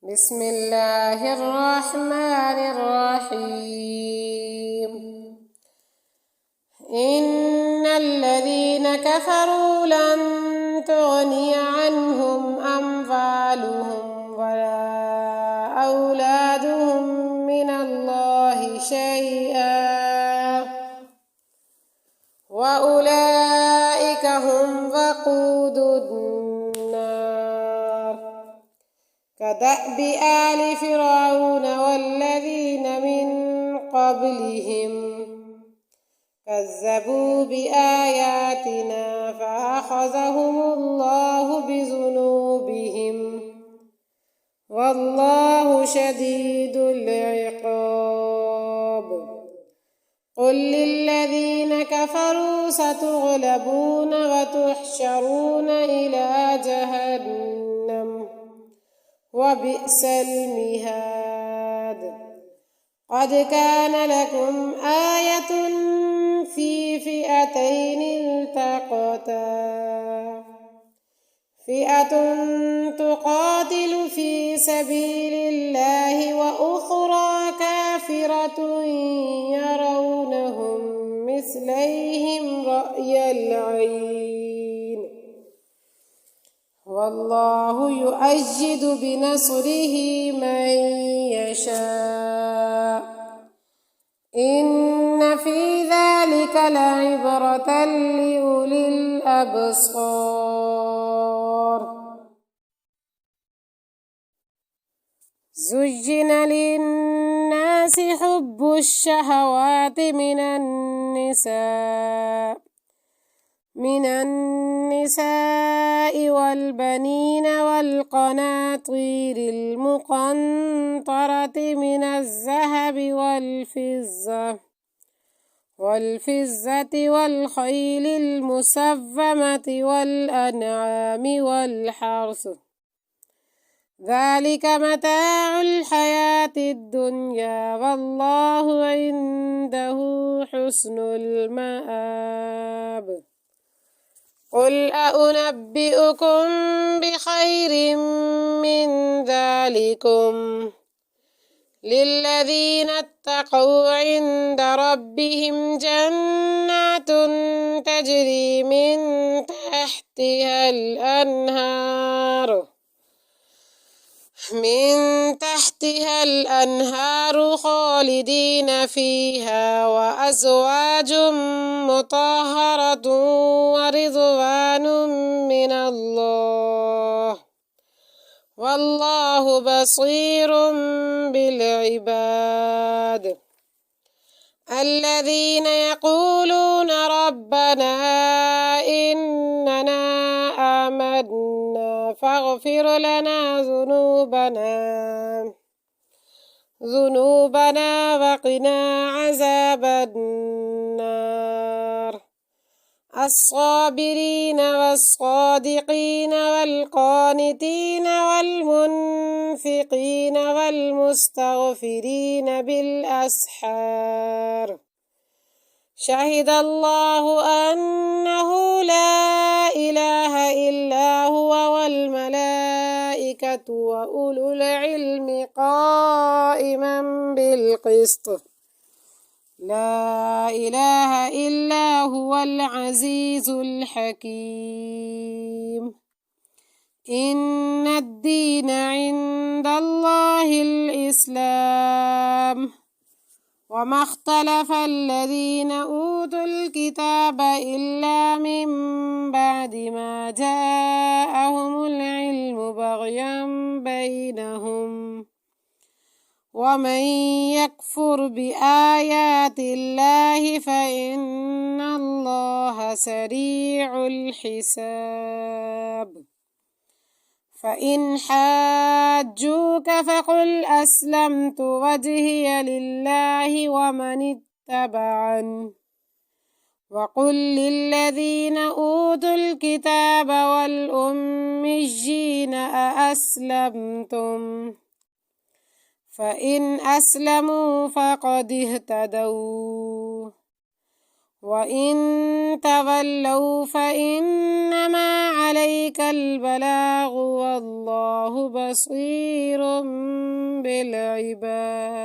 بسم الله الرحمن الرحيم إن الذين كفروا لن تغني عنهم أموالهم ولا أولادهم من الله شيئا وأولئك هم وقود النار كدأب آل فرعون والذين من قبلهم كذبوا بآياتنا فأخذهم الله بذنوبهم والله شديد العقاب قل للذين كفروا ستغلبون وتحشرون إلى جهنم وبئس المهاد قد كان لكم آية في فئتين التقتا فئة تقاتل في سبيل الله وأخرى كافرة يرونهم مثليهم رأي العين والله يؤيد بنصره من يشاء إن في ذلك لعبرة لأولي الأبصار زين للناس حب الشهوات من النساء والبنين والقناطير المقنطرة من الذهب والفضة والخيل المسومة والأنعام والحرث ذلك متاع الحياة الدنيا والله عنده حسن المآب قل أنبئكم بخير من ذلكم للذين اتقوا عند ربهم جنات تجري من تحتها الأنهار خالدين فيها وأزواج مطهرة ورضوان من الله والله بصير بالعباد الذين يقولون ربنا إننا آمنا فاغفر لنا ذنوبنا وقنا عذاب النار الصابرين والصادقين والقانتين والمنفقين والمستغفرين بالأسحار شهد الله أنه لا إله إلا هو والملائكة وأولو العلم قائما بالقسط لا إله إلا هو العزيز الحكيم إن الدين عند الله الإسلام وما اختلف الذين أوتوا الكتاب إلا من بعد ما جاءهم العلم بغيا بينهم ومن يكفر بآيات الله فإن الله سريع الحساب فإن حاجوك فقل أسلمت وجهي لله ومن اتبعني وقل للذين أوتوا الكتاب والأميين أأسلمتم فإن أسلموا فقد اهتدوا وإن تولوا فإنما عليك البلاغ والله والله بصير بالعباد.